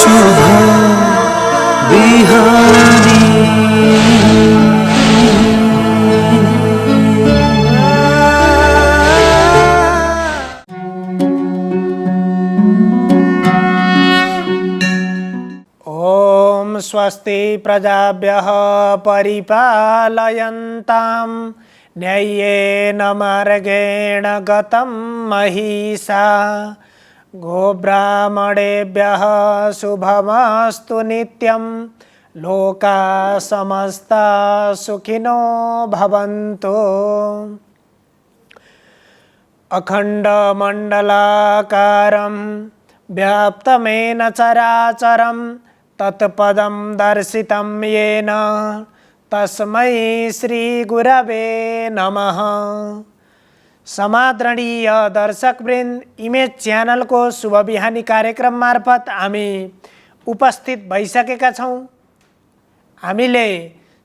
शुभ बिहानी। ओम स्वस्ति प्रजाभ्यः परिपालयन्तां न्याय्येन मार्गेण गतं महिषा। गोब्राह्मणेभ्यः शुभमस्तु नित्यं। लोकाः समस्ताः सुखिनो भवन्तु। अखण्डमण्डलाकारं व्याप्तमेन चराचरं तत्पदं दर्शितं येन तस्मै श्रीगुरवे नमः। समादरणीय दर्शकवृन्द, इमेज च्यानलको शुभ बिहानी कार्यक्रम मार्फत हामी उपस्थित भइसकेका छौँ। हामीले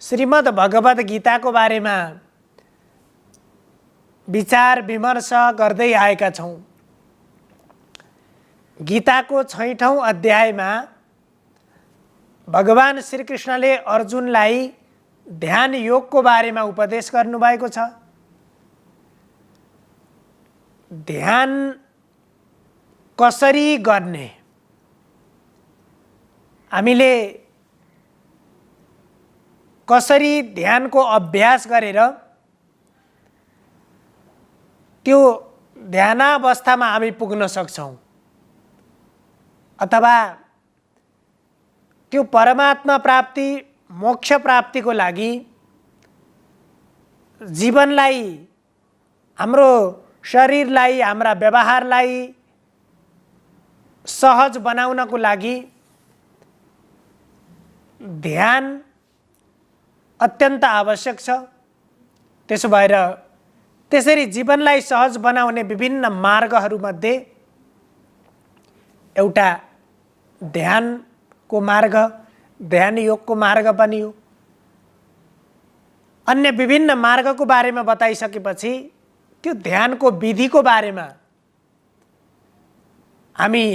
श्रीमद् भगवत गीताको बारेमा विचार विमर्श गर्दै आएका छौँ। गीताको 6औं अध्यायमा भगवान श्रीकृष्णले अर्जुनलाई ध्यान योगको बारेमा उपदेश गर्नुभएको छ। ध्यान कसरी गर्ने, हामीले कसरी ध्यानको अभ्यास गरेर त्यो ध्यानावस्थामा हामी पुग्न सक्छौँ अथवा त्यो परमात्मा प्राप्ति मोक्ष प्राप्तिको लागि जीवनलाई, हाम्रो शरीरलाई, हाम्रा व्यवहारलाई सहज बनाउनको लागि ध्यान अत्यन्त आवश्यक छ। त्यसो भएर त्यसरी जीवनलाई सहज बनाउने विभिन्न मार्गहरूमध्ये एउटा ध्यानको मार्ग, ध्यान योगको मार्ग पनि हो। अन्य विभिन्न मार्गको बारेमा बताइसकेपछि त्यो ध्यानको विधिको बारेमा हामी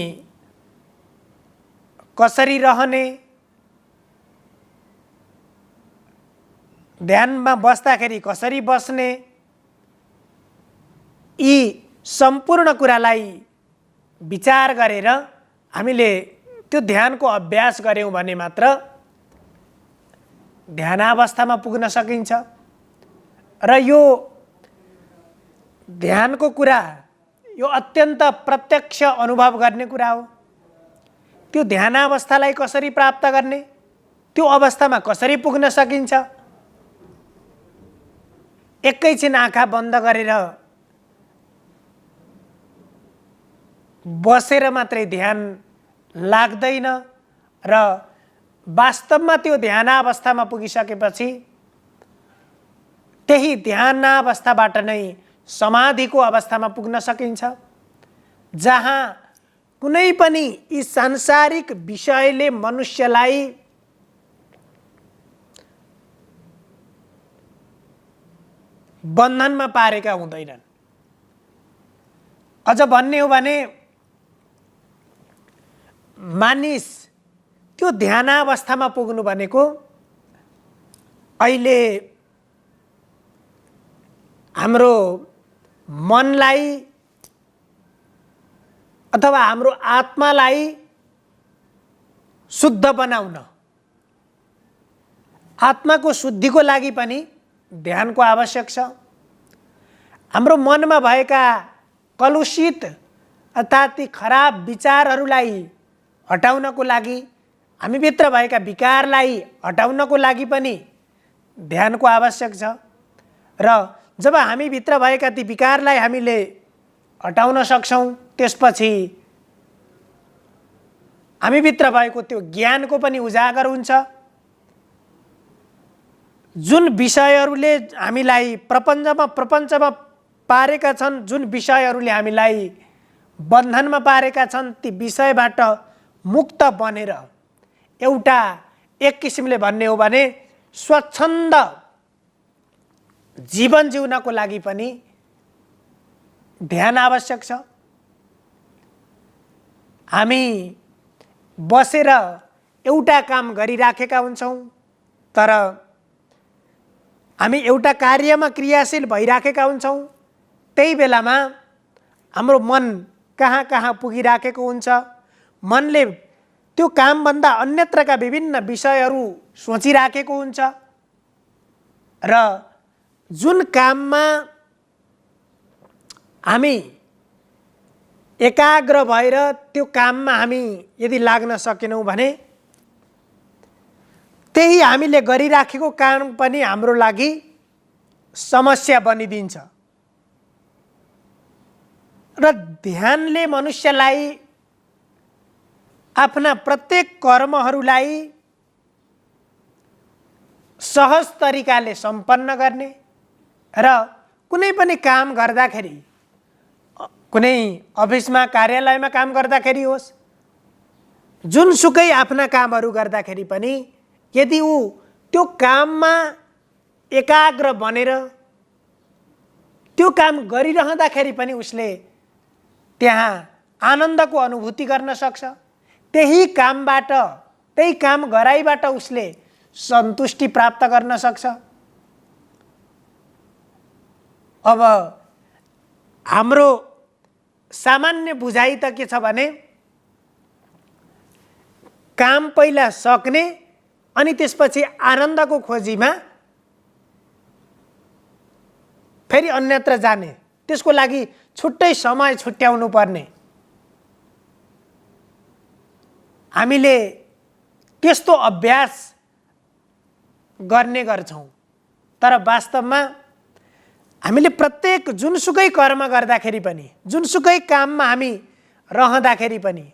कसरी रहने, ध्यानमा बस्दाखेरि कसरी बस्ने, यी सम्पूर्ण कुरालाई विचार गरेर हामीले त्यो ध्यानको अभ्यास गऱ्यौँ भने मात्र ध्यानावस्थामा पुग्न सकिन्छ। र यो ध्यानको कुरा यो अत्यन्त प्रत्यक्ष अनुभव गर्ने कुरा हो। त्यो ध्यानावस्थालाई कसरी प्राप्त गर्ने, त्यो अवस्थामा कसरी पुग्न सकिन्छ, एकैछिन आँखा बन्द गरेर बसेर मात्रै ध्यान लाग्दैन र वास्तवमा त्यो ध्यानावस्थामा पुगिसकेपछि त्यही ध्यानावस्थाबाट नै समाधिको अवस्थामा पुग्न सकिन्छ, जहाँ कुनै पनि यी सांसारिक विषयले मनुष्यलाई बन्धनमा पारेका हुँदैनन्। अझ भन्ने हो भने मानिस त्यो ध्यानावस्थामा पुग्नु भनेको अहिले हाम्रो मनलाई अथवा हाम्रो आत्मालाई शुद्ध बनाउन, आत्माको शुद्धिको लागि पनि ध्यानको आवश्यक छ। हाम्रो मनमा भएका कलुषित अर्थात् ती खराब विचारहरूलाई हटाउनको लागि, हामीभित्र भएका विकारलाई हटाउनको लागि पनि ध्यानको आवश्यक छ। र जब हामीभित्र भएका ती विकारलाई हामीले हटाउन सक्छौँ, त्यसपछि हामीभित्र भएको त्यो ज्ञानको पनि उजागर हुन्छ। जुन विषयहरूले हामीलाई प्रपञ्चमा पारेका छन्, जुन विषयहरूले हामीलाई बन्धनमा पारेका छन्, ती विषयबाट मुक्त बनेर एउटा एक किसिमले भन्ने हो भने स्वच्छन्द जीवन जिउनको लागि पनि ध्यान आवश्यक छ। हामी बसेर एउटा काम गरिराखेका हुन्छौँ, तर हामी एउटा कार्यमा क्रियाशील भइराखेका हुन्छौँ, त्यही बेलामा हाम्रो मन कहाँ कहाँ पुगिराखेको हुन्छ। मनले त्यो कामभन्दा अन्यत्रका विभिन्न विषयहरू सोचिराखेको हुन्छ र जुन काममा हामी एकाग्र भएर त्यो काममा हामी यदि लाग्न सकेनौँ भने त्यही हामीले गरिराखेको काम पनि हाम्रो लागि समस्या बनिदिन्छ। र ध्यानले मनुष्यलाई आफ्ना प्रत्येक कर्महरूलाई सहज तरिकाले सम्पन्न गर्ने र कुनै पनि काम गर्दाखेरि, कुनै अफिसमा कार्यालयमा काम गर्दाखेरि होस्, जुनसुकै आफ्ना कामहरू गर्दाखेरि पनि यदि ऊ त्यो काममा एकाग्र बनेर त्यो काम गरिरहँदाखेरि पनि उसले त्यहाँ आनन्दको अनुभूति गर्न सक्छ, त्यही कामबाट, त्यही काम गराइबाट उसले सन्तुष्टि प्राप्त गर्न सक्छ। अब हाम्रो सामान्य बुझाइ त के छ भने काम पहिला सक्ने अनि त्यसपछि आनन्दको खोजीमा फेरि अन्यत्र जाने, त्यसको लागि छुट्टै समय छुट्याउनु पर्ने। हामीले त्यस्तो अभ्यास गर्ने गर्छौँ, तर वास्तवमा हामीले प्रत्येक जुनसुकै कर्म गर्दाखेरि पनि, जुनसुकै काममा हामी रहँदाखेरि पनि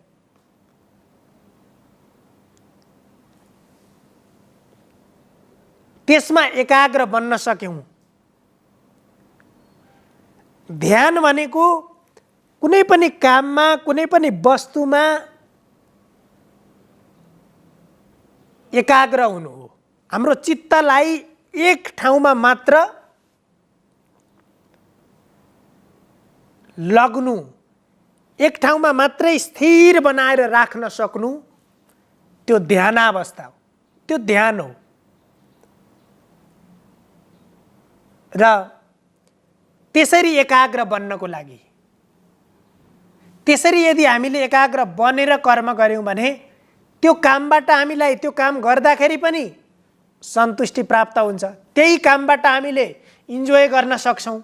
त्यसमा एकाग्र बन्न सक्यौँ। ध्यान भनेको कुनै पनि काममा, कुनै पनि वस्तुमा एकाग्र हुनु हो। हाम्रो चित्तलाई एक ठाउँमा मात्र लग्नु, एक ठाउँमा मात्रै स्थिर बनाएर राख्न सक्नु, त्यो ध्यानावस्था हो, त्यो ध्यान हो। र त्यसरी एकाग्र बन्नको लागि, त्यसरी यदि हामीले एकाग्र बनेर कर्म गर्यौँ भने त्यो कामबाट हामीलाई, त्यो काम गर्दाखेरि पनि सन्तुष्टि प्राप्त हुन्छ, त्यही कामबाट हामीले इन्जोय गर्न सक्छौँ,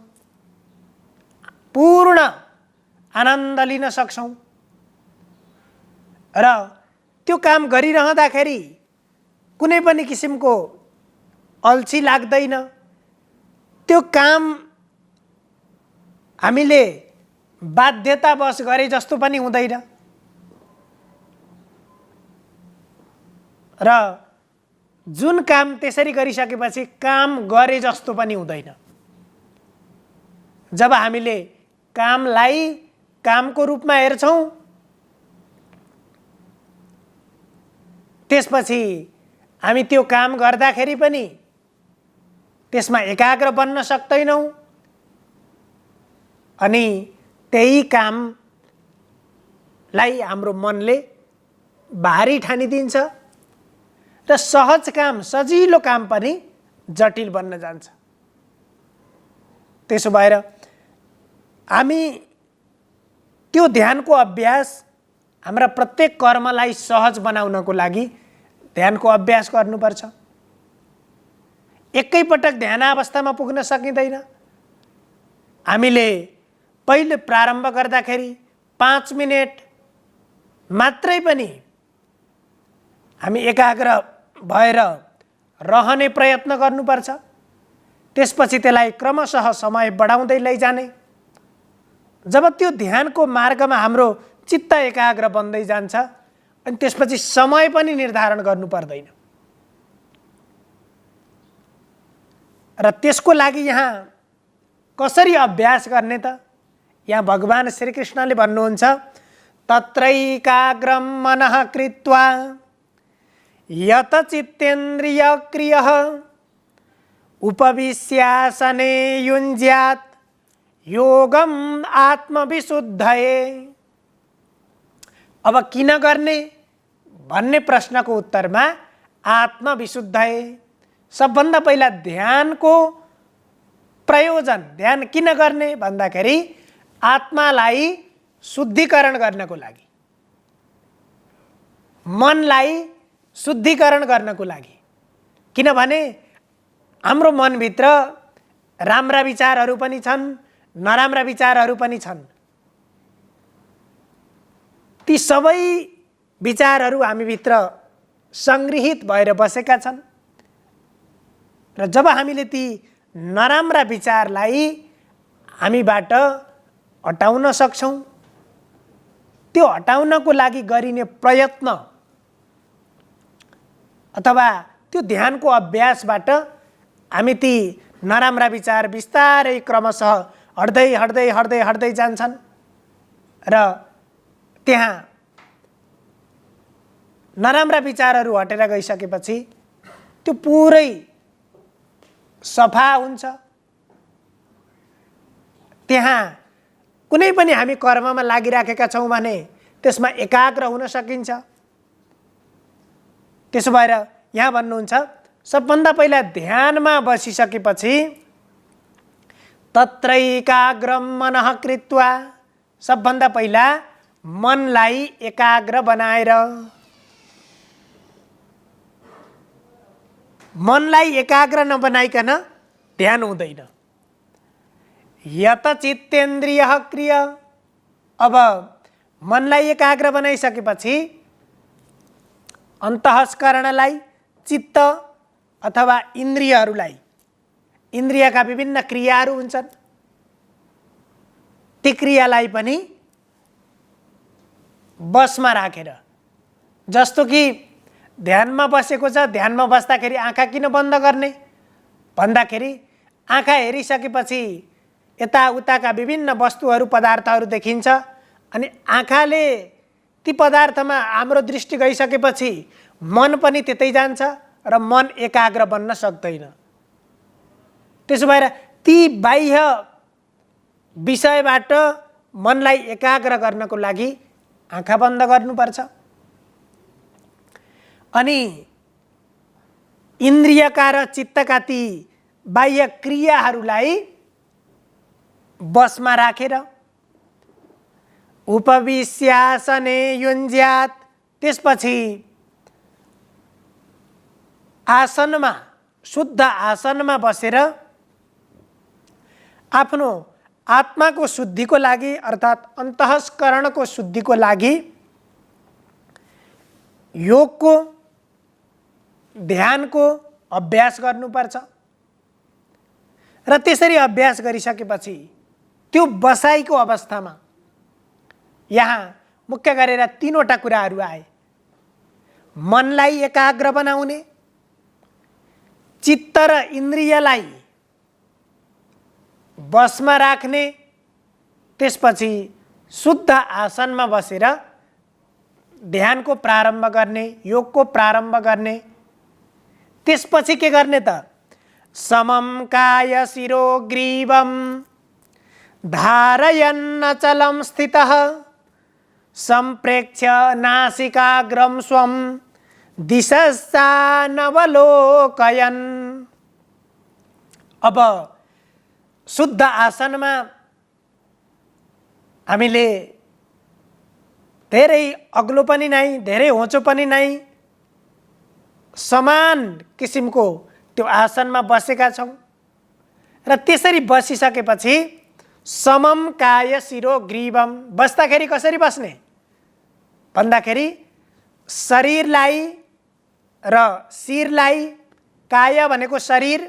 पूर्ण आनन्द लिन सक्छौँ। र त्यो काम गरिरहँदाखेरि कुनै पनि किसिमको अल्छी लाग्दैन, त्यो काम हामीले बाध्यतावश गरे जस्तो पनि हुँदैन र जुन काम त्यसरी गरिसकेपछि काम गरे जस्तो पनि हुँदैन। जब हामीले कामलाई कामको रूपमा हेर्छौँ, त्यसपछि हामी त्यो काम गर्दाखेरि पनि त्यसमा एकाग्र बन्न सक्दैनौँ अनि त्यही कामलाई हाम्रो मनले भारी ठानिदिन्छ र सहज काम, सजिलो काम पनि जटिल बन्न जान्छ। त्यसो भएर हामी त्यो ध्यानको अभ्यास, हाम्रा प्रत्येक कर्मलाई सहज बनाउनको लागि ध्यानको अभ्यास गर्नुपर्छ। एकैपटक ध्यानावस्थामा पुग्न सकिँदैन। हामीले पहिले प्रारम्भ गर्दाखेरि 5 मिनेट मात्रै पनि हामी एकाग्र भएर रहने प्रयत्न गर्नुपर्छ। त्यसपछि त्यसलाई क्रमशः समय बढाउँदै लैजाने। जब त्यो ध्यानको मार्गमा हाम्रो चित्त एकाग्र बन्दै जान्छ अनि त्यसपछि समय पनि निर्धारण गर्नु पर्दैन। र त्यसको लागि यहाँ कसरी अभ्यास गर्ने त? यहाँ भगवान श्रीकृष्णले भन्नुहुन्छ, तत्रैकाग्रं मनः कृत्वा यत चित्तेन्द्रिय क्रियः उपविश्यासने युञ्ज्यात् योगम आत्मविशुद्धये। अब किन गर्ने भन्ने प्रश्नको उत्तरमा आत्मविशुद्धय, सबभन्दा पहिला ध्यानको प्रयोजन, ध्यान किन गर्ने भन्दाखेरि आत्मालाई शुद्धिकरण गर्नको लागि, मनलाई शुद्धिकरण गर्नको लागि। किनभने हाम्रो मनभित्र राम्रा विचारहरू पनि छन्, नराम्रा विचारहरू पनि छन्। ती सबै विचारहरू हामीभित्र सङ्ग्रहित भएर बसेका छन् र जब हामीले ती नराम्रा विचारलाई हामीबाट हटाउन सक्छौँ, त्यो हटाउनको लागि गरिने प्रयत्न अथवा त्यो ध्यानको अभ्यासबाट हामी ती नराम्रा विचार बिस्तारै क्रमशः हट्दै हट्दै हट्दै हट्दै जान्छन् र त्यहाँ नराम्रा विचारहरू हटेर गइसकेपछि त्यो पुरै सफा हुन्छ। त्यहाँ कुनै पनि हामी कर्ममा लागिराखेका छौँ भने त्यसमा एकाग्र हुन सकिन्छ। त्यसो भएर यहाँ भन्नुहुन्छ सबभन्दा पहिला ध्यानमा बसिसकेपछि तत्रैकाग्रम मनः कृत्वा, सबभन्दा पहिला मनलाई एकाग्र बनाएर, मनलाई एकाग्र नबनाइकन ध्यान हुँदैन। यत चित्तेन्द्रिय क्रिय, अब मनलाई एकाग्र बनाइसकेपछि अन्तःस्करणलाई, चित्त अथवा इन्द्रियहरूलाई, इन्द्रियका विभिन्न क्रियाहरू हुन्छन्, ती क्रियालाई पनि बसमा राखेर, जस्तो कि ध्यानमा बसेको छ, ध्यानमा बस्दाखेरि आँखा किन बन्द गर्ने भन्दाखेरि आँखा हेरिसकेपछि यताउताका विभिन्न वस्तुहरू, पदार्थहरू देखिन्छ अनि आँखाले ती पदार्थमा हाम्रो दृष्टि गइसकेपछि मन पनि त्यतै जान्छ र मन एकाग्र बन्न सक्दैन। त्यसो भएर ती बाह्य विषयबाट मनलाई एकाग्र गर्नको लागि आँखा बन्द गर्नुपर्छ। अनि इन्द्रियका र चित्तका ती बाह्य क्रियाहरूलाई बसमा राखेर उपविश्यासने युञ्ज्यात, त्यसपछि आसनमा, शुद्ध आसनमा बसेर आफ्नो आत्माको शुद्धिको लागि अर्थात् अन्तःस्करणको शुद्धिको लागि योगको, ध्यानको अभ्यास गर्नुपर्छ र त्यसरी अभ्यास गरिसकेपछि त्यो बसाइको अवस्थामा यहाँ मुख्य गरेर तीनवटा कुराहरू आए। मनलाई एकाग्र बनाउने, चित्त र इन्द्रियलाई बसमा राख्ने, त्यसपछि शुद्ध आसनमा बसेर ध्यानको प्रारम्भ गर्ने, योगको प्रारम्भ गर्ने। त्यसपछि के गर्ने त? समम काय शिरो ग्रीवम धारयन् अचलं स्थितः संप्रेक्ष्य नासिकाग्रं स्वं दिशस्सानवलोकयन्। अब शुद्ध आसनमा हामीले धेरै अग्लो पनि नै, धेरै होचो पनि नै, समान किसिमको त्यो आसनमा बसेका छौँ र त्यसरी बसिसकेपछि समम काय शिरो ग्रीवम, बस्दाखेरि कसरी बस्ने भन्दाखेरि शरीरलाई र शिरलाई, काय भनेको शरीर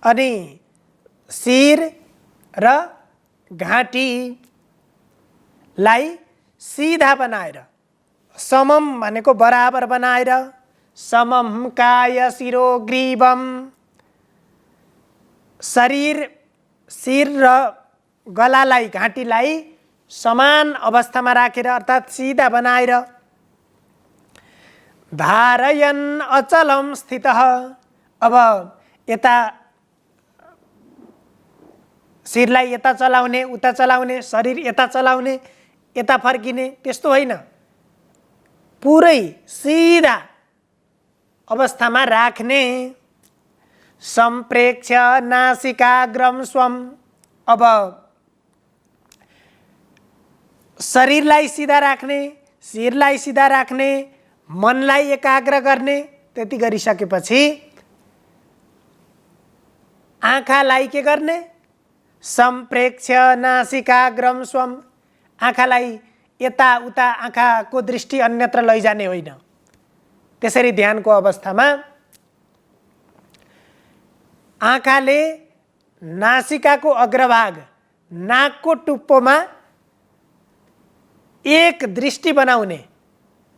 अनि शिर र घाँटीलाई सिधा बनाएर, समम भनेको बराबर बनाएर, समम काय शिरो ग्रीवम, शरीर, शिर र गलालाई, घाँटीलाई समान अवस्थामा राखेर अर्थात् सिधा बनाएर, धारयन् अचलं स्थितः, अब यता शिरलाई यता चलाउने, उता चलाउने, शरीर यता चलाउने, यता फर्किने, त्यस्तो होइन। पुरै सिधा अवस्थामा राख्ने। सम्प्रेक्ष्य नासिकाग्रम स्वम। अब शरीरलाई सिधा राख्ने, शिरलाई सिधा राख्ने, मनलाई एकाग्र गर्ने। त्यति गरिसकेपछि आँखालाई के गर्ने? सम्प्रेक्ष्य नासिकाग्रम स्वम। आँखालाई यताउता, आँखाको दृष्टि अन्यत्र लैजाने होइन। त्यसरी ध्यानको अवस्थामा आँखाले नासिकाको अग्रभाग, नाकको टुप्पोमा एक दृष्टि बनाउने,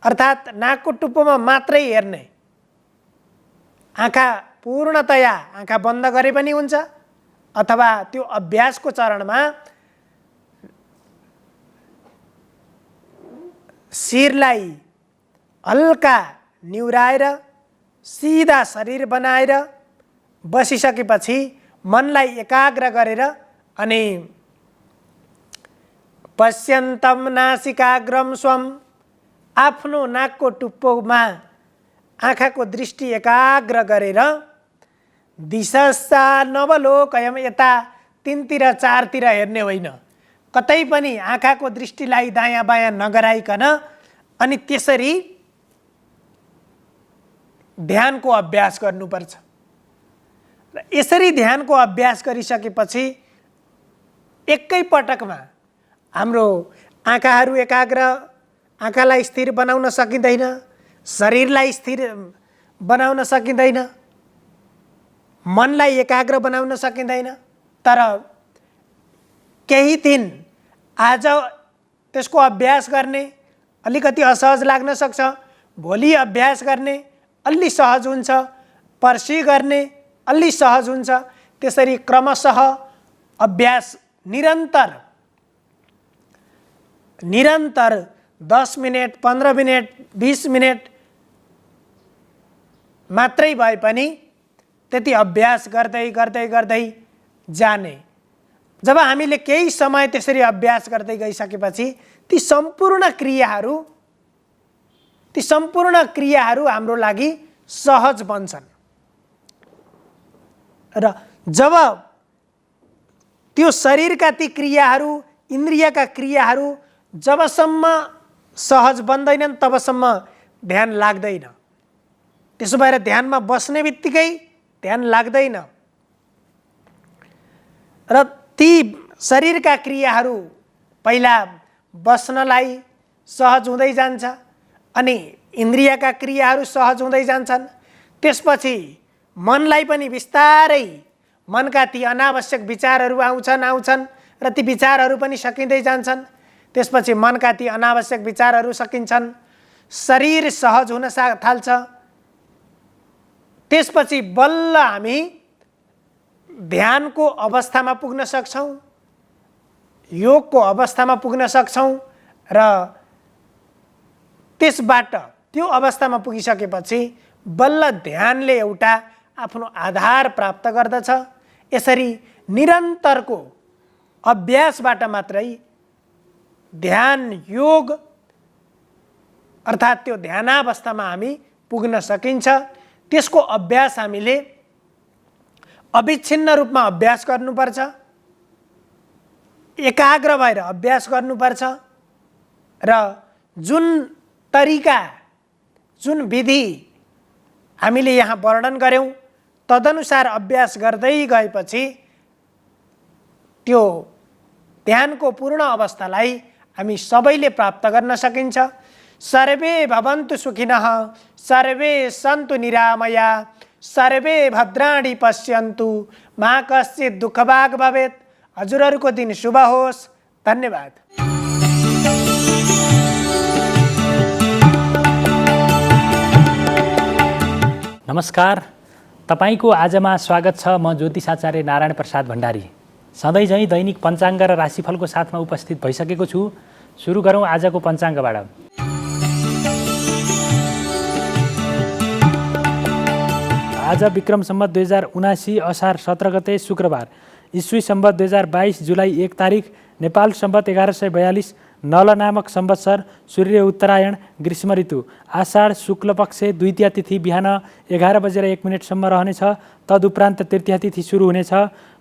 अर्थात् नाकको टुप्पोमा मात्रै हेर्ने। आँखा पूर्णतया आँखा बन्द गरे पनि हुन्छ, अथवा त्यो अभ्यासको चरणमा शिरलाई हल्का निहुराएर सिधा शरीर बनाएर बसिसकेपछि मनलाई एकाग्र गरेर अनि पश्यन्तम नासिकाग्रम स्वम। आफ्नो नाकको टुप्पोमा आँखाको दृष्टि एकाग्र गरेर दिशस्सा नवलोकयम, यता तीनतिर चारतिर हेर्ने होइन, कतै पनि आँखाको दृष्टिलाई दायाँ बायाँ नगराइकन अनि त्यसरी ध्यानको अभ्यास गर्नुपर्छ। यसरी ध्यानको अभ्यास गरिसकेपछि एकै पटकमा हाम्रो आँखाहरू एकाग्र, आँखालाई स्थिर बनाउन सकिँदैन, शरीरलाई स्थिर बनाउन सकिँदैन, मनलाई एकाग्र बनाउन सकिँदैन। तर केही दिन आज त्यसको अभ्यास गर्ने अलिकति असहज लाग्न सक्छ, भोलि अभ्यास गर्ने अलि सहज हुन्छ, पर्सि गर्ने अलि सहज हुन्छ। त्यसरी क्रमशः अभ्यास निरन्तर 10 मिनेट, 15 मिनेट, 20 मिनेट मात्रै भए पनि त्यति अभ्यास गर्दै गर्दै गर्दै जाने। जब हामीले केही समय त्यसरी अभ्यास गर्दै गइसकेपछि ती सम्पूर्ण क्रियाहरू हाम्रो लागि सहज बन्छन्। र जब त्यो शरीरका ती क्रियाहरू, इन्द्रियका क्रियाहरू जबसम्म सहज बन्दैनन् तबसम्म ध्यान लाग्दैन। त्यसो भएर ध्यानमा बस्ने बित्तिकै ध्यान लाग्दैन र ती शरीरका क्रियाहरू पहिला बस्नलाई सहज हुँदै जान्छ अनि इन्द्रियका क्रियाहरू सहज हुँदै जान्छन्। त्यसपछि मनलाई पनि बिस्तारै मनका ती अनावश्यक विचारहरू आउँछन् र ती विचारहरू पनि सकिँदै जान्छन्। त्यसपछि मनका ती अनावश्यक विचारहरू सकिन्छन्, शरीर सहज हुन थाल्छ। त्यसपछि बल्ल हामी ध्यानको अवस्थामा पुग्न सक्छौँ, योगको अवस्थामा पुग्न सक्छौँ र त्यसबाट त्यो अवस्थामा पुगिसकेपछि बल्ल ध्यानले एउटा आफ्नो आधार प्राप्त गर्दछ। यसरी निरन्तरको अभ्यासबाट मात्रै ध्यान योग अर्थात् त्यो ध्यानावस्थामा हामी पुग्न सकिन्छ। त्यसको अभ्यास हामीले अविच्छिन्न रूपमा अभ्यास गर्नुपर्छ, एकाग्र भएर अभ्यास गर्नुपर्छ र जुन तरिका, जुन विधि हामीले यहाँ वर्णन गऱ्यौँ तदनुसार अभ्यास गर्दै गएपछि त्यो ध्यानको पूर्ण अवस्थालाई हामी सबैले प्राप्त गर्न सकिन्छ। सर्वे भवन्तु सुखिनः, सर्वे सन्तु निरामया, सर्वे भद्राणि पश्यन्तु, मा कश्चित् दुःखभाग् भवेत्। हजुरहरूको दिन शुभ होस्। धन्यवाद। नमस्कार, तपाईको आजमा स्वागत छ। म ज्योतिषाचार्य नारायण प्रसाद भण्डारी सधैँ झैँ दैनिक पञ्चाङ्ग र राशिफलको साथमा उपस्थित भइसकेको छु। सुरु गरौँ आजको पञ्चाङ्गबाट। आज विक्रम सम्वत 2079 असार 17 गते शुक्रबार, ईस्वी सम्वत 2022 जुलाई 1 तारिक, नेपाल सम्वत 1142 नल नामक संवत्सर, सूर्य उत्तरायण, ग्रीष्म ऋतु, आषाढ शुक्ल पक्ष द्वितीया तिथि बिहान 11:01 रहनेछ। तदुपरान्त तृतीया तिथि सुरु हुनेछ।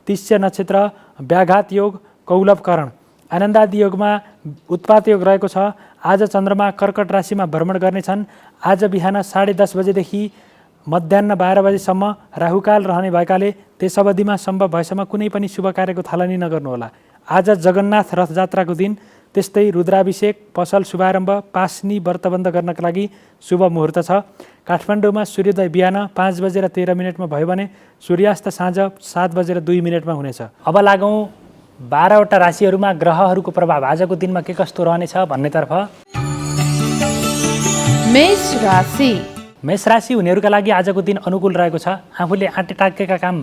तिष्य नक्षत्र, व्याघात योग, कौलभकरण। आनन्दादि योगमा उत्पात योग रहेको छ। आज चन्द्रमा कर्कट राशिमा भ्रमण गर्नेछन्। आज बिहान 10:30 बजेदेखि मध्याह्न 12 बजेसम्म राहुकाल रहने भएकाले त्यस अवधिमा सम्भव भएसम्म कुनै पनि शुभ कार्यको थालनी नगर्नुहोला। आज जगन्नाथ रथयात्राको दिन। त्यस्तै रुद्राभिषेक, पसल शुभारम्भ, पासनी व्रतबन्ध गर्नका लागि शुभ मुहुर्त छ। काठमाडौँमा सूर्योदय बिहान 5:13 भयो भने सूर्यास्त साँझ 7:02 हुनेछ। अब लागौँ 12वटा राशिहरूमा ग्रहहरूको प्रभाव आजको दिनमा के कस्तो रहनेछ भन्नेतर्फ। मेष राशि। मेष राशि हुनेहरूका लागि आजको दिन अनुकूल रहेको छ। आफूले आँटेटाकेका काम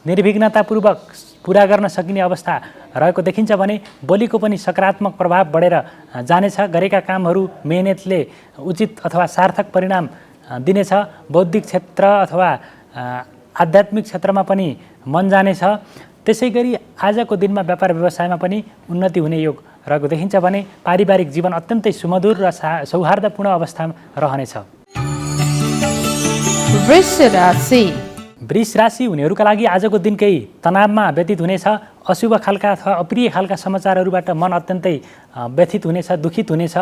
निर्विघ्नतापूर्वक पुरा गर्न सकिने अवस्था रहेको देखिन्छ भने बोलीको पनि सकारात्मक प्रभाव बढेर जानेछ। गरेका कामहरू मेहनतले उचित अथवा सार्थक परिणाम दिनेछ। बौद्धिक क्षेत्र अथवा आध्यात्मिक क्षेत्रमा पनि मन जानेछ। त्यसै गरी आजको दिनमा व्यापार व्यवसायमा पनि उन्नति हुने योग रहेको देखिन्छ भने पारिवारिक जीवन अत्यन्तै सुमधुर र सौहार्दपूर्ण अवस्थामा रहनेछ। वृष राशि। वृष राशि हुनेहरूका लागि आजको दिन केही तनावमा व्यतीत हुनेछ। अशुभ खालका अथवा अप्रिय खालका समाचारहरूबाट मन अत्यन्तै व्यथित हुनेछ, दुखित हुनेछ।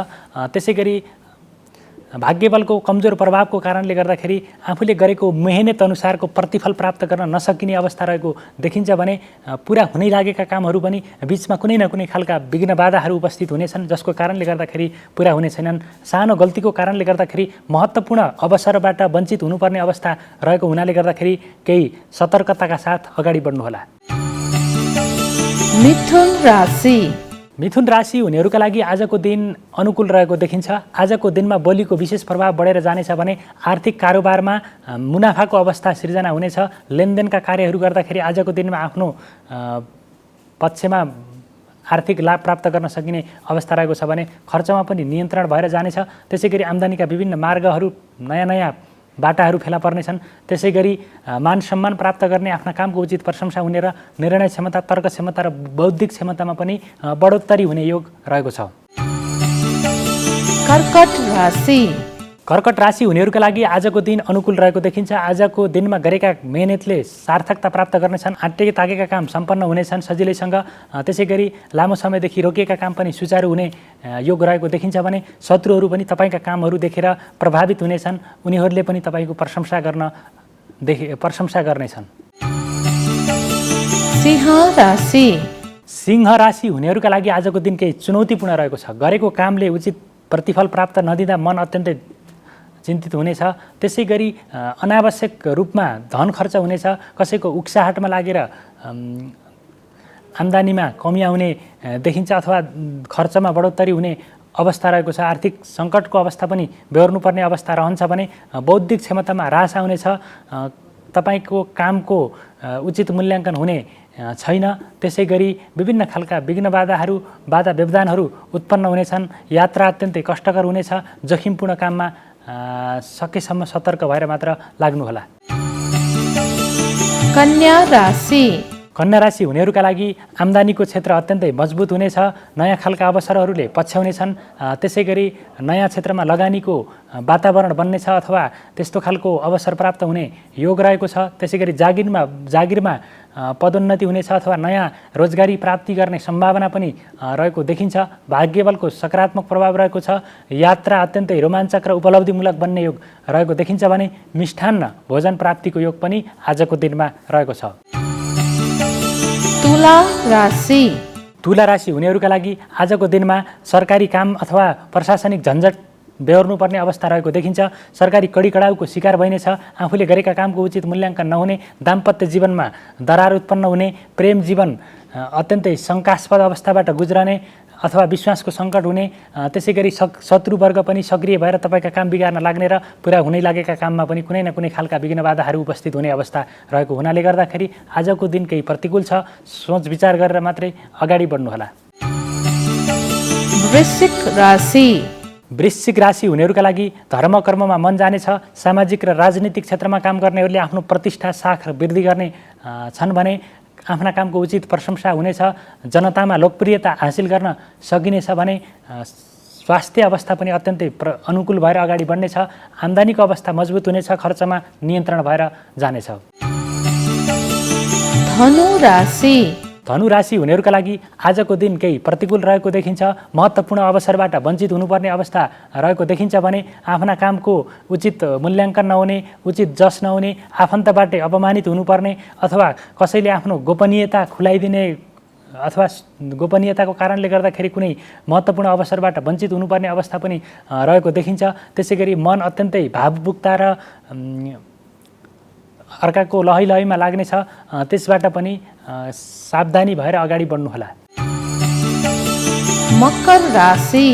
त्यसै गरी भाग्यबलको कमजोर प्रभावको कारणले गर्दाखेरि आफूले गरेको मेहनत अनुसारको प्रतिफल प्राप्त गर्न नसकिने अवस्था रहेको देखिन्छ भने पुरा हुनै लागेका कामहरू पनि बिचमा कुनै न कुनै खालका विघ्न बाधाहरू उपस्थित हुनेछन्, जसको कारणले गर्दाखेरि पुरा हुने छैनन्। सानो गल्तीको कारणले गर्दाखेरि महत्त्वपूर्ण अवसरबाट वञ्चित हुनुपर्ने अवस्था रहेको हुनाले गर्दाखेरि केही सतर्कताका साथ अगाडि बढ्नुहोला। मिथुन राशि। मिथुन राशि हुनेहरूका लागि आजको दिन अनुकूल रहेको देखिन्छ। आजको दिनमा बोलीको विशेष प्रभाव बढेर जानेछ भने आर्थिक कारोबारमा मुनाफाको अवस्था सिर्जना हुनेछ। लेनदेनका कार्यहरू गर्दाखेरि आजको दिनमा आफ्नो पक्षमा आर्थिक लाभ प्राप्त गर्न सकिने अवस्था रहेको छ भने खर्चमा पनि नियन्त्रण भएर जानेछ। त्यसै गरी आम्दानीका विभिन्न मार्गहरू नयाँ बाटाहरू फेला पर्नेछन्। त्यसै गरी मान सम्मान प्राप्त गर्ने आफ्ना कामको उचित प्रशंसा हुने र निर्णय क्षमता, तर्क क्षमता र बौद्धिक क्षमतामा पनि बढोत्तरी हुने योग रहेको छ। कर्कट राशि। कर्कट राशि हुनेहरूका लागि आजको दिन अनुकूल रहेको देखिन्छ। आजको दिनमा गरेका मेहनतले सार्थकता प्राप्त गर्नेछन्। आँटेका ताकेका काम सम्पन्न हुनेछन् सजिलैसँग। त्यसै गरी लामो समयदेखि रोकिएका काम पनि सुचारू हुने योग रहेको देखिन्छ भने शत्रुहरू पनि तपाईँका कामहरू देखेर प्रभावित हुनेछन्। उनीहरूले पनि तपाईँको प्रशंसा गर्नेछन्। सिंह राशि। सिंह राशि हुनेहरूका लागि आजको दिन केही चुनौतीपूर्ण रहेको छ। गरेको कामले उचित प्रतिफल प्राप्त नदिँदा मन अत्यन्तै चिन्तित हुनेछ। त्यसै गरी अनावश्यक रूपमा धन खर्च हुनेछ। कसैको उक्साहटमा लागेर आम्दानीमा कमी आउने देखिन्छ अथवा खर्चमा बढोत्तरी हुने अवस्था रहेको छ। आर्थिक सङ्कटको अवस्था पनि बेहोर्नुपर्ने अवस्था रहन्छ भने बौद्धिक क्षमतामा ह्रास आउनेछ। तपाईँको कामको उचित मूल्याङ्कन हुने छैन। त्यसै गरी विभिन्न खालका विघ्न बाधा व्यवधानहरू उत्पन्न हुनेछन्। यात्रा अत्यन्तै कष्टकर हुनेछ। जोखिमपूर्ण काममा सकेसम्म सतर्क भएर मात्र लाग्नुहोला। कन्या राशि। कन्या राशि हुनेहरूका लागि आम्दानीको क्षेत्र अत्यन्तै मजबुत हुनेछ। नयाँ खालका अवसरहरूले पछ्याउनेछन्। त्यसै गरी नयाँ क्षेत्रमा लगानीको वातावरण बन्नेछ अथवा त्यस्तो खालको अवसर प्राप्त हुने योग रहेको छ। त्यसै गरी जागिरमा पदोन्नति हुनेछ अथवा नयाँ रोजगारी प्राप्ति गर्ने सम्भावना पनि रहेको देखिन्छ। भाग्यबलको सकारात्मक प्रभाव रहेको छ। यात्रा अत्यन्तै रोमाञ्चक र उपलब्धिमूलक बन्ने योग रहेको देखिन्छ भने मिष्ठान्न भोजन प्राप्तिको योग पनि आजको दिनमा रहेको छ। तुला राशि। तुला राशि हुनेहरूका लागि आजको दिनमा सरकारी काम अथवा प्रशासनिक झन्झट बेहोर्नुपर्ने अवस्था रहेको देखिन्छ। सरकारी कडाउको शिकार भइनेछ। आफूले गरेका कामको उचित मूल्याङ्कन नहुने, दाम्पत्य जीवनमा दरार उत्पन्न हुने, प्रेम जीवन अत्यन्तै शङ्कास्पद अवस्थाबाट गुज्रने अथवा विश्वासको सङ्कट हुने। त्यसै गरी शत्रुवर्ग पनि सक्रिय भएर तपाईँका काम बिगार्न लाग्ने र पुरा हुनै लागेका काममा पनि कुनै न कुनै खालका विघ्न बाधाहरू उपस्थित हुने अवस्था रहेको हुनाले गर्दाखेरि आजको दिन केही प्रतिकूल छ। सोच विचार गरेर मात्रै अगाडि बढ्नुहोला। वृश्चिक राशि। वृश्चिक राशि हुनेहरूका लागि धर्म कर्ममा मन जानेछ। सामाजिक र राजनीतिक क्षेत्रमा काम गर्नेहरूले आफ्नो प्रतिष्ठा साख वृद्धि गर्ने छन् भने आफ्ना कामको उचित प्रशंसा हुनेछ, जनतामा लोकप्रियता हासिल गर्न सकिनेछ भने स्वास्थ्य अवस्था पनि अत्यन्तै अनुकूल भएर अगाडि बढ्नेछ, आम्दानीको अवस्था मजबुत हुनेछ, खर्चमा नियन्त्रण भएर जानेछ। धनु राशि धनु राशि हुनेहरूका लागि आजको दिन केही प्रतिकूल रहेको देखिन्छ। महत्त्वपूर्ण अवसरबाट वञ्चित हुनुपर्ने अवस्था रहेको देखिन्छ भने आफ्ना कामको उचित मूल्याङ्कन नहुने, उचित जस नहुने, आफन्तबाटै अपमानित हुनुपर्ने अथवा कसैले आफ्नो गोपनीयता खुलाइदिने अथवा गोपनीयताको कारणले गर्दाखेरि कुनै महत्त्वपूर्ण अवसरबाट वञ्चित हुनुपर्ने अवस्था पनि रहेको देखिन्छ। त्यसै गरी मन अत्यन्तै भावुकता र अर्काको लहैलहैमा लाग्नेछ, त्यसबाट पनि सावधानी भएर अगाडि बढ्नुहोला। मकर राशि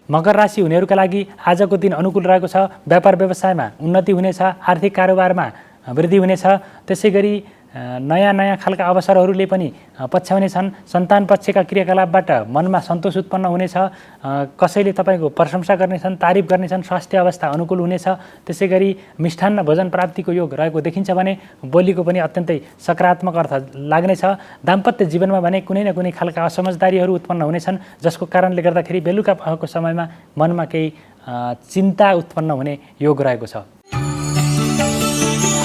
मकर राशि हुनेहरूका लागि आजको दिन अनुकूल रहेको छ। व्यापार व्यवसायमा उन्नति हुनेछ, आर्थिक कारोबारमा वृद्धि हुनेछ। त्यसै गरी नयाँ खालका अवसरहरूले पनि पछ्याउनेछन्। सन्तान पक्षका क्रियाकलापबाट मनमा सन्तोष उत्पन्न हुनेछ, कसैले तपाईँको प्रशंसा गर्नेछन्, तारिफ गर्नेछन्, स्वास्थ्य अवस्था अनुकूल हुनेछ। त्यसै गरी मिष्ठान्न भोजन प्राप्तिको योग रहेको देखिन्छ भने बोलीको पनि अत्यन्तै सकारात्मक अर्थ लाग्नेछ। दाम्पत्य जीवनमा भने कुनै न कुनै खालका असमझदारीहरू उत्पन्न हुनेछन्, जसको कारणले गर्दाखेरि बेलुका भएको समयमा मनमा केही चिन्ता उत्पन्न हुने योग रहेको छ।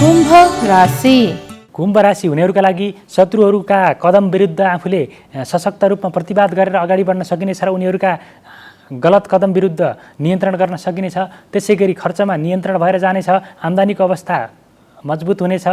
कुम्भ राशि कुम्भ राशि हुनेहरूका लागि शत्रुहरूका कदम विरुद्ध आफूले सशक्त रूपमा प्रतिवाद गरेर अगाडि बढ्न सकिनेछ र उनीहरूका गलत कदम विरुद्ध नियन्त्रण गर्न सकिनेछ। त्यसै गरी खर्चमा नियन्त्रण भएर जानेछ, आम्दानीको अवस्था मजबुत हुनेछ,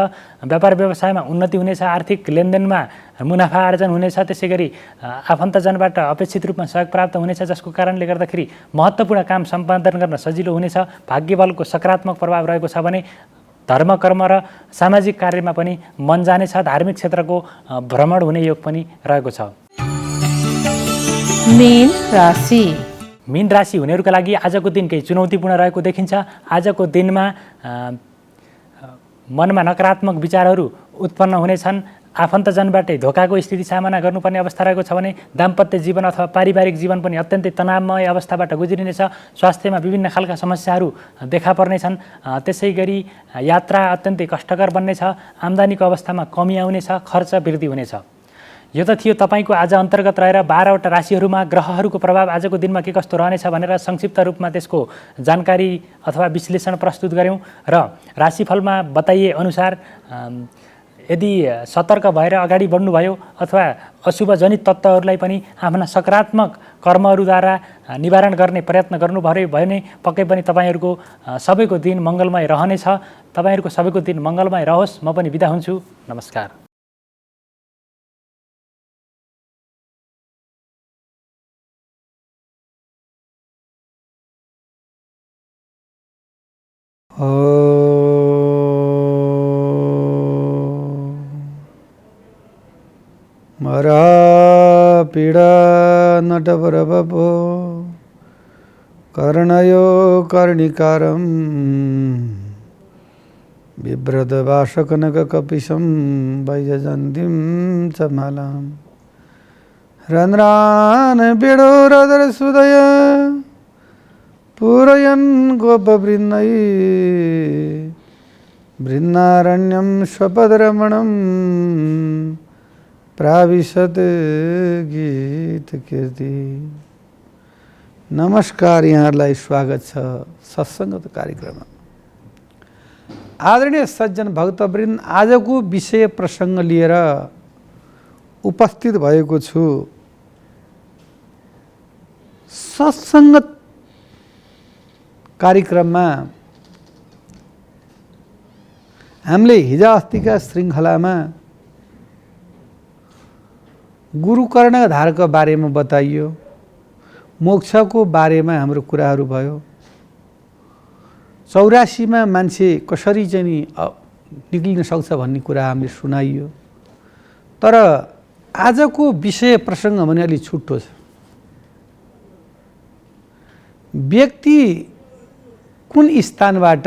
व्यापार व्यवसायमा उन्नति हुनेछ, आर्थिक लेनदेनमा मुनाफा आर्जन हुनेछ। त्यसै गरी आफन्तजनबाट अपेक्षित रूपमा सहयोग प्राप्त हुनेछ, जसको कारणले गर्दाखेरि महत्त्वपूर्ण काम सम्पादन गर्न सजिलो हुनेछ। भाग्यबलको सकारात्मक प्रभाव रहेको छ भने धर्म कर्म र सामाजिक कार्यमा पनि मन जानेछ। धार्मिक क्षेत्रको भ्रमण हुने योग पनि रहेको छ। मीन राशि मीन राशि हुनेहरूका लागि आजको दिन केही चुनौतीपूर्ण रहेको देखिन्छ। आजको दिनमा मनमा नकारात्मक विचारहरू उत्पन्न हुनेछन्। आफन्तजनबाटै धोकाको स्थिति सामना गर्नुपर्ने अवस्था रहेको छ भने दाम्पत्य जीवन अथवा पारिवारिक जीवन पनि अत्यन्तै तनावमय अवस्थाबाट गुज्रिनेछ। स्वास्थ्यमा विभिन्न खालका समस्याहरू देखा पर्नेछन्। त्यसै गरी यात्रा अत्यन्तै कष्टकर बन्नेछ, आम्दानीको अवस्थामा कमी आउनेछ, खर्च वृद्धि हुनेछ। यो त थियो तपाईँको आज अन्तर्गत रहेर 12वटा राशिहरूमा ग्रहहरूको प्रभाव आजको दिनमा के कस्तो रहनेछ भनेर संक्षिप्त रूपमा त्यसको जानकारी अथवा विश्लेषण प्रस्तुत गऱ्यौँ र राशिफलमा बताइए अनुसार यदि सतर्क भएर अगाडि बढ्नुभयो अथवा अशुभ जनित तत्त्वहरूलाई पनि आफ्ना सकारात्मक कर्महरूद्वारा निवारण गर्ने प्रयत्न गर्नुभयो भने पक्कै पनि तपाईँहरूको सबैको दिन मङ्गलमय रहनेछ। तपाईँहरूको सबैको दिन मङ्गलमय रहोस्। म पनि बिदा हुन्छु। नमस्कार। मरा पीडा नटवरवपो कर्णयो कर्णिकारं बिभ्रतवासकनककपिशं वैजयन्तीं च मालां रन्ध्रान् बिडोरदरसुदय पूरयन् गोपवृन्दै वृन्दारण्यं स्वपदरमणं प्राविशत गीत कीर्ति। नमस्कार, यहाँहरूलाई स्वागत छ सत्सङ्गत कार्यक्रममा। आदरणीय सज्जन भक्तवृन्द, आजको विषय प्रसङ्ग लिएर उपस्थित भएको छु। सत्सङ्गत कार्यक्रममा हामीले हिजो अस्तिका श्रृङ्खलामा गुरुकर्णधारको बारेमा बताइयो, मोक्षको बारेमा हाम्रो कुराहरू भयो, 84मा मान्छे कसरी चाहिँ नि निक्लिन सक्छ भन्ने कुरा हामीले सुनाइयो। तर आजको विषय प्रसङ्ग भने अलि छुट्टो छ। व्यक्ति कुन स्थानबाट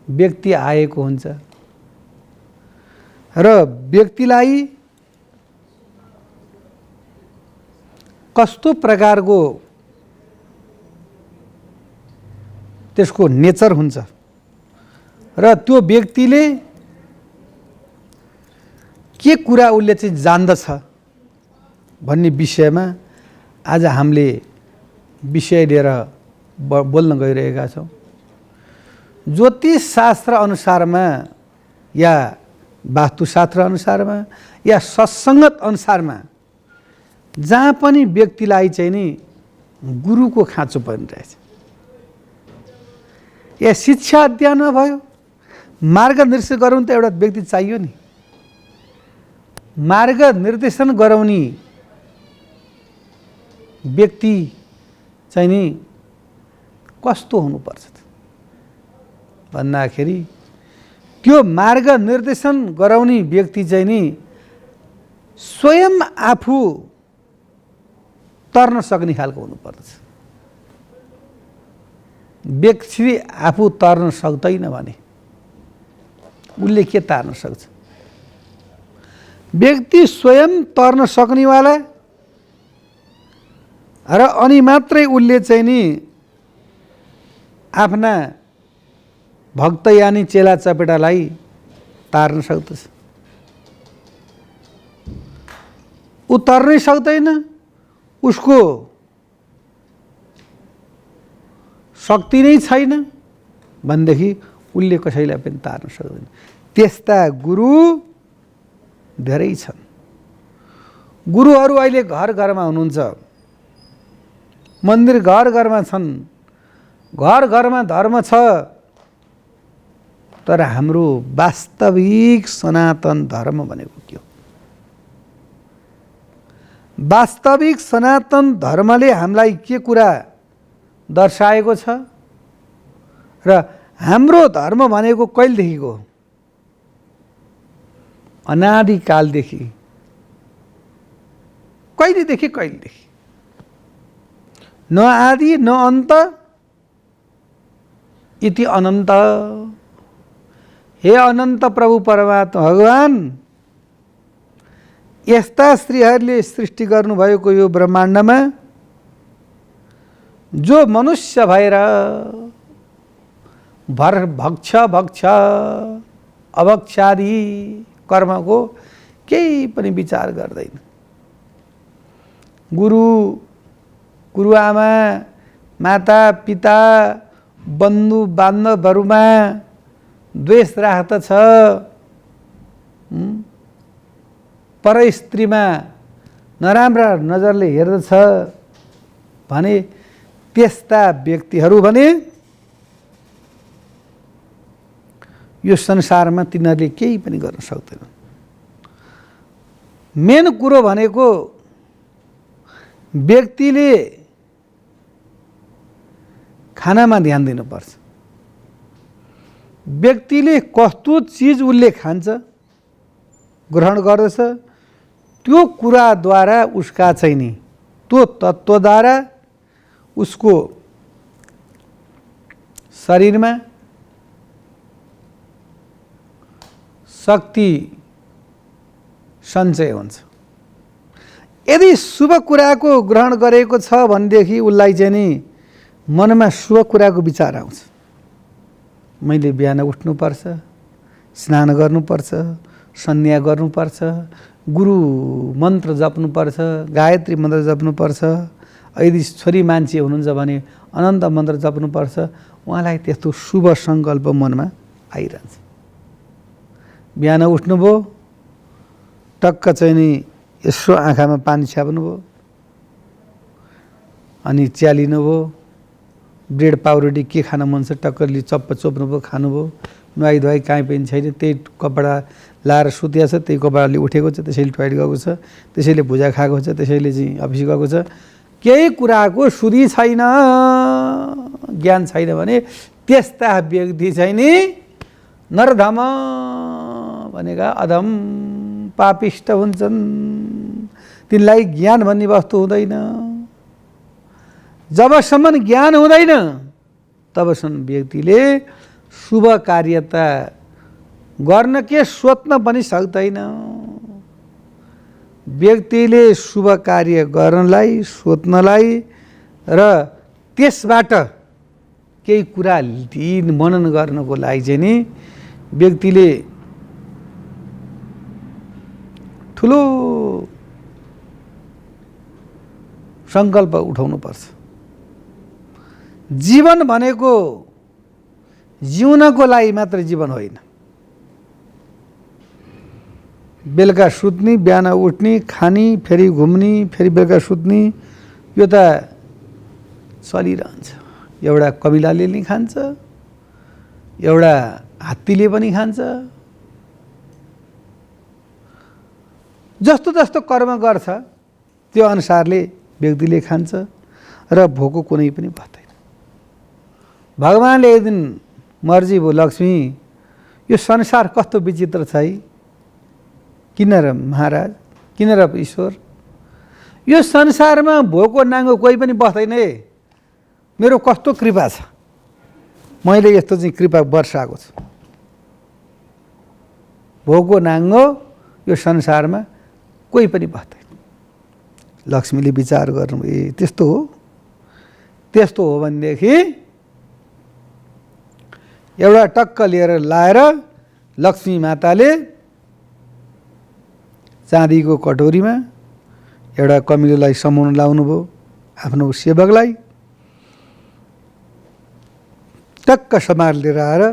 व्यक्ति आएको हुन्छ र व्यक्तिलाई कस्तो प्रकारको त्यसको नेचर हुन्छ र त्यो व्यक्तिले के कुरा उसले चाहिँ जान्दछ भन्ने विषयमा आज हामीले विषय लिएर बोल्न गइरहेका छौँ। ज्योतिष शास्त्र अनुसारमा या वास्तुशास्त्र अनुसारमा या सत्सङ्गत अनुसारमा जहाँ पनि व्यक्तिलाई चाहिँ नि गुरुको खाँचो परिरहेछ। या शिक्षा अध्ययनमा भयो, मार्गनिर्देशन गराउनु त एउटा व्यक्ति चाहियो नि। मार्गनिर्देशन गराउने व्यक्ति चाहिँ नि कस्तो हुनुपर्छ भन्दाखेरि त्यो मार्गनिर्देशन गराउने व्यक्ति चाहिँ नि स्वयं आफू तर्न सक्ने खालको हुनुपर्छ। व्यक्ति आफू तर्न सक्दैन भने उसले के तार्न सक्छ? व्यक्ति स्वयं तर्न सक्नेवाला र अनि मात्रै उसले चाहिँ नि आफ्ना भक्त यानी चेला चपेटालाई तार्न सक्दछ। ऊ तर्नै सक्दैन, उसको शक्ति नै छैन भनेदेखि उसले कसैलाई पनि तार्न सक्दैन। त्यस्ता गुरु धेरै छन्। गुरुहरू अहिले घर घरमा हुनुहुन्छ, मन्दिर घर घरमा छन्, घर घरमा धर्म छ, तर हाम्रो वास्तविक सनातन धर्म भनेको के हो? वास्तविक सनातन धर्मले हामीलाई के कुरा दर्शाएको छ र हाम्रो धर्म भनेको कहिलेदेखिको? अनादिकालदेखि। कहिलेदेखि? न आदि न अन्त इति अनन्त। हे अनन्त प्रभु परमात्मा भगवान, यस्ता श्रीहरिले सृष्टि गर्नुभएको यो ब्रह्माण्डमा जो मनुष्य भएर भक्ष अभक्षादि कर्मको केही पनि विचार गर्दैन। गुरुआमा, माता पिता, बन्धु बान्धवहरूमा द्वेष राख्दछ, पर स्त्रीमा नराम्रा नजरले हेर्दछ भने त्यस्ता व्यक्तिहरू भने यो संसारमा तिनीहरूले केही पनि गर्न सक्दैनन्। मेन कुरो भनेको व्यक्तिले खानामा ध्यान दिनुपर्छ। व्यक्तिले कस्तो चिज उसले खान्छ, ग्रहण गर्दछ, त्यो कुराद्वारा उसका चाहिँ नि त्यो तत्त्वद्वारा उसको शरीरमा शक्ति सञ्चय हुन्छ। यदि शुभ कुराको ग्रहण गरेको छ भनेदेखि उसलाई चाहिँ नि मनमा शुभ कुराको विचार आउँछ। मैले बिहान उठ्नुपर्छ, स्नान गर्नुपर्छ, सन्ध्या गर्नुपर्छ, गुरु मन्त्र जप्नुपर्छ, गायत्री मन्त्र जप्नुपर्छ। यदि छोरी मान्छे हुनुहुन्छ भने अनन्त मन्त्र जप्नुपर्छ। उहाँलाई त्यस्तो शुभ सङ्कल्प मनमा आइरहन्छ। बिहान उठ्नुभयो, टक्क चाहिँ नि यसो आँखामा पानी छ्याप्नुभयो, अनि चिया लिनुभयो, ब्रेड पाउरोटी के खान मन छ टक्करले चप्प चोप्नुभयो, खानुभयो। नुहाई धुवाई काहीँ पनि छैन, त्यही कपडा लाएर सुतिया छ, त्यही कपडाले उठेको छ, त्यसैले टोइलेट गएको छ, त्यसैले भुजा खाएको छ, त्यसैले चाहिँ अफिस गएको छ। केही कुराको सुधी छैन, ज्ञान छैन भने त्यस्ता व्यक्ति चाहिँ नि नरधम भनेका अधम पापिष्ट हुन्छन्। तिनलाई ज्ञान भन्ने वस्तु हुँदैन। जबसम्म ज्ञान हुँदैन तबसम्म व्यक्तिले शुभ कार्यता गर्न के सोच्न पनि सक्दैन। व्यक्तिले शुभ कार्य गर्नलाई, सोच्नलाई र त्यसबाट केही कुरा मनन गर्नको लागि चाहिँ नि व्यक्तिले ठुलो सङ्कल्प उठाउनुपर्छ। जीवन भनेको जिउनको लागि मात्र जीवन होइन। बेलुका सुत्ने, बिहान उठ्ने, खाने, फेरि घुम्ने, फेरि बेलुका सुत्ने, यो त चलिरहन्छ। एउटा कमिलाले नि खान्छ, एउटा हात्तीले पनि खान्छ। जस्तो जस्तो कर्म गर्छ त्यो अनुसारले व्यक्तिले खान्छ र भोको कुनै पनि बस्दैन। भगवानले एक दिन मर्जी भयो, लक्ष्मी यो संसार कस्तो विचित्र छ है, किन र महाराज, किन र ईश्वर, यो संसारमा भोको नाङ्गो कोही पनि बस्दैन है, मेरो कस्तो कृपा छ, मैले यस्तो चाहिँ कृपा वर्षाएको छु। भोको नाङ्गो यो संसारमा कोही पनि बस्दैन। लक्ष्मीले विचार गर्नु, ए त्यस्तो हो, त्यस्तो हो भनेदेखि एउटा टक्क लिएर लाएर लक्ष्मी माताले चाँदीको कटोरीमा एउटा कमिलोलाई समाउन लाउनु भयो, आफ्नो सेवकलाई टक्क समार लिएर आएर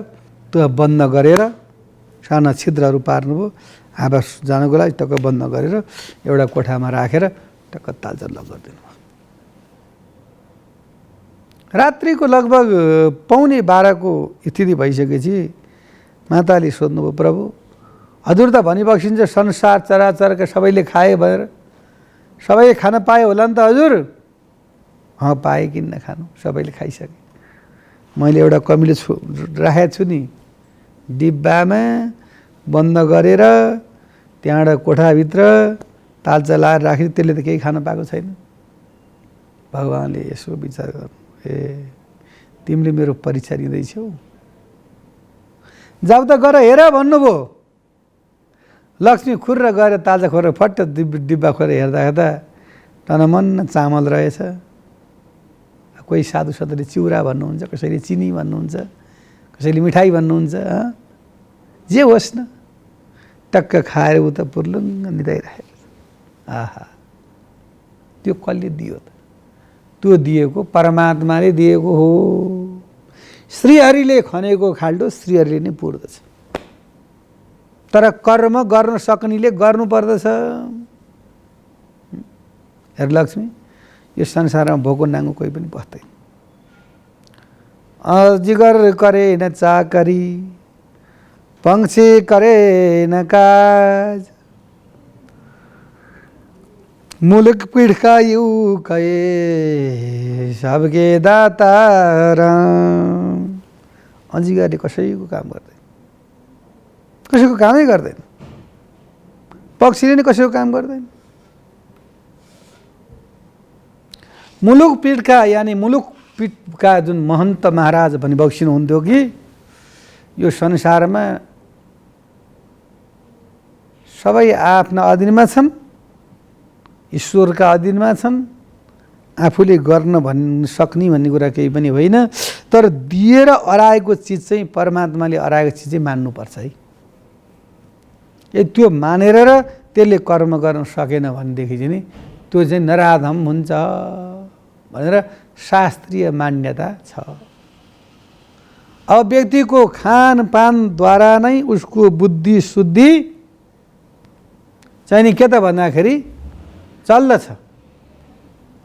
त्यो बन्द गरेर साना छिद्रहरू पार्नुभयो, हावा जानको लागि टक्क बन्द गरेर एउटा कोठामा राखेर टक्क तालचल्ल गरिदिनु भयो। रात्रिको लगभग 11:15 स्थिति भइसकेपछि माताले सोध्नुभयो, प्रभु हजुर त भनिबक्सिन्छ संसार चराचरका सबैले खाए भनेर, सबैले खान पाए होला नि त हजुर? पाए किन नखानु, सबैले खाइसके। मैले एउटा कमिलो राखेको छु नि डिब्बामा बन्द गरेर, त्यहाँबाट कोठाभित्र तालचा लाएर राखि, त्यसले त केही खान पाएको छैन। भगवानले यसो विचार गर्नु, ए तिमीले मेरो परीक्षा लिँदैछौ, जाऊ त गर हेर भन्नुभयो। लक्ष्मी खुर्र गएर ताजा खोरेर फट्ट डिब्बा खोलेर हेर्दा टनमन्न चामल रहेछ। कोही साधु सन्तले चिउरा भन्नुहुन्छ, कसैले चिनी भन्नुहुन्छ, कसैले मिठाई भन्नुहुन्छ, जे होस् न, टक्क खाएर उता पुर्लुङ्ग निदाइराखेको छ। आहा, त्यो कसले दियो त? त्यो दिएको परमात्माले दिएको हो। श्रीहरिले खनेको खाल्डो श्रीहरिले नै पुर्दछ, तर कर्म गर्न सक्नेले गर्नु पर्दछ। हेर लक्ष्मी, यो संसारमा भोको नाङ्गो कोही पनि बस्दैन। अजिगर करे न चाकरी, पंक्षी करे न काज, मुलक पीठ का यू कहे सबके दाता राम। अजिगरले कसैको काम गर्दैन, कसैको कामै गर्दैन। पक्षीले नि कसैको काम गर्दैन। मुलुक पीठका यानी मुलुक पीठका जुन महन्त महाराज भनी बक्सिनु हुन्थ्यो कि यो संसारमा सबै आफ्ना अधीनमा छन्, ईश्वरका अधीनमा छन्। आफूले गर्न भन्न सक्ने भन्ने कुरा केही पनि होइन, तर दिएर अराएको चिज चाहिँ परमात्माले अराएको चिज चाहिँ मान्नुपर्छ है। त्यो मानेर र त्यसले कर्म गर्न सकेन भनेदेखि चाहिँ नि त्यो चाहिँ नराधम हुन्छ भनेर शास्त्रीय मान्यता छ। अब व्यक्तिको खानपानद्वारा नै उसको बुद्धि शुद्धि चाहिँ नि के त भन्दाखेरि चल्दछ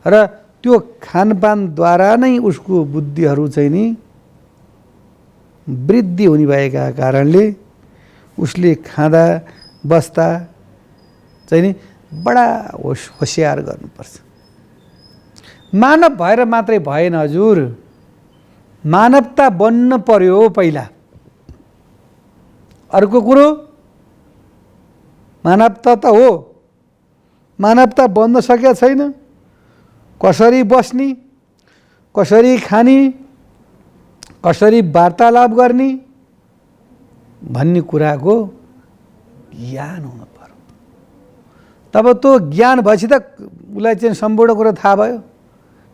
र त्यो खानपानद्वारा नै उसको बुद्धिहरू चाहिँ नि वृद्धि हुने भएका कारणले उसले खाँदा बस्दा चाहिँ नि बडा होसियार गर्नुपर्छ। मानव भएर मात्रै भएन हजुर, मानवता बन्न पर्यो पहिला। अर्को कुरो मानवता त हो, मानवता बन्न सकेका छैन। कसरी बस्ने, कसरी खाने, कसरी वार्तालाप गर्ने भन्ने कुराको ज्ञान हुनु पर्यो। तब त्यो ज्ञान भएपछि त उसलाई चाहिँ सम्पूर्ण कुरा थाहा भयो।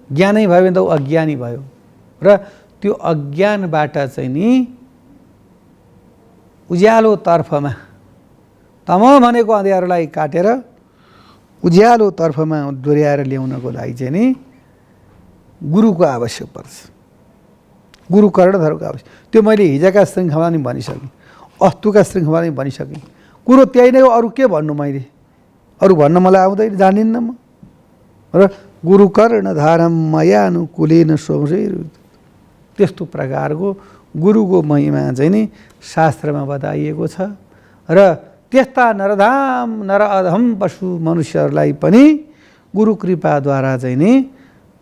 ज्ञानै भयो भने त ऊ अज्ञानी भयो र त्यो अज्ञानबाट चाहिँ नि उज्यालो तर्फमा तम भनेको अँध्यारोलाई काटेर उज्यालो तर्फमा डोर्याएर ल्याउनको लागि चाहिँ नि गुरुको आवश्यक पर्छ। गुरु कर्णधरको आवश्यक। त्यो मैले हिजोका श्रृङ्खला नि भनिसकेँ, अस्তুका श्रृङ्खला नि भनिसकेँ। कुरो त्यही नै हो, अरू के भन्नु मैले? अरू भन्न मलाई आउँदैन, जानिन्न म। र गुरु कर्णधारम मयानुकूलेन स्वंशैर, त्यस्तो प्रकारको गुरुको महिमा चाहिँ नि शास्त्रमा बताइएको छ। र त्यस्ता नरधाम नर अधम पशु मनुष्यहरूलाई पनि गुरु कृपाद्वारा चाहिँ नि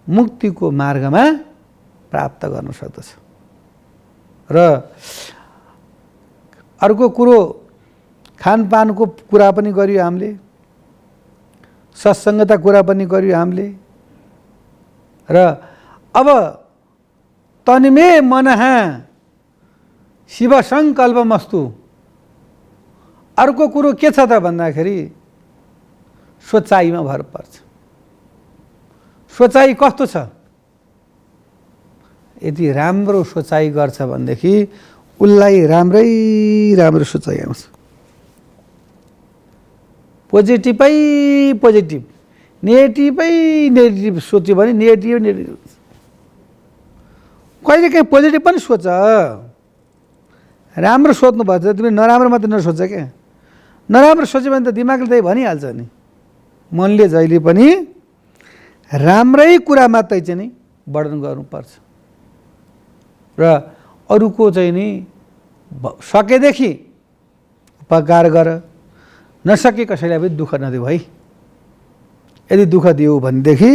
मुक्तिको मार्गमा प्राप्त गर्न सक्दछ। र अर्को कुरो खानपानको कुरा पनि गर्यो हामीले, सत्सङ्गता कुरा पनि गर्यो हामीले। र अब तन्मे मनः शिव सङ्कल्पमस्तु, अर्को कुरो के छ त भन्दाखेरि सोचाइमा भर पर्छ। सोचाइ कस्तो छ? यदि राम्रो सोचाइ गर्छ भनेदेखि उसलाई राम्रै राम्रो सोचाइ आउँछ। पोजिटिभै पोजिटिभ, नेगेटिभै नेगेटिभ सोच्यो भने नेगेटिभ नेगेटिभ। कहिलेकाहीँ पोजिटिभ पनि सोच, राम्रो सोच्नुपर्छ। तिमी नराम्रो मात्रै नसोच क्या। नराम्रो सोच्यो भने त दिमागले त्यही भनिहाल्छ नि। मनले जहिले पनि राम्रै कुरा मात्रै चाहिँ नि वर्णन गर्नुपर्छ। र अरूको चाहिँ नि सकेदेखि उपकार गर, नसके कसैलाई पनि दुःख नदेऊ है। यदि दुःख दियौ भनेदेखि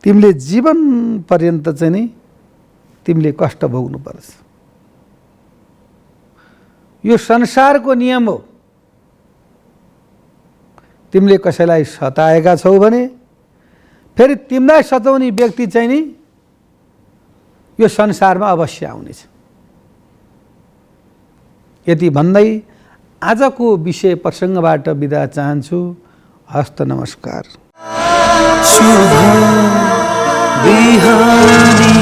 तिमीले जीवन पर्यन्त चाहिँ नि तिमीले कष्ट भोग्नु पर्छ। यो संसारको नियम हो। तिमीले कसैलाई सताएका छौ भने फेरि तिमीलाई सताउने व्यक्ति चाहिँ नि यो संसारमा अवश्य आउनेछ। यति भन्दै आजको विषय प्रसङ्गबाट बिदा चाहन्छु। हस्त नमस्कार। शुभ बिहानी।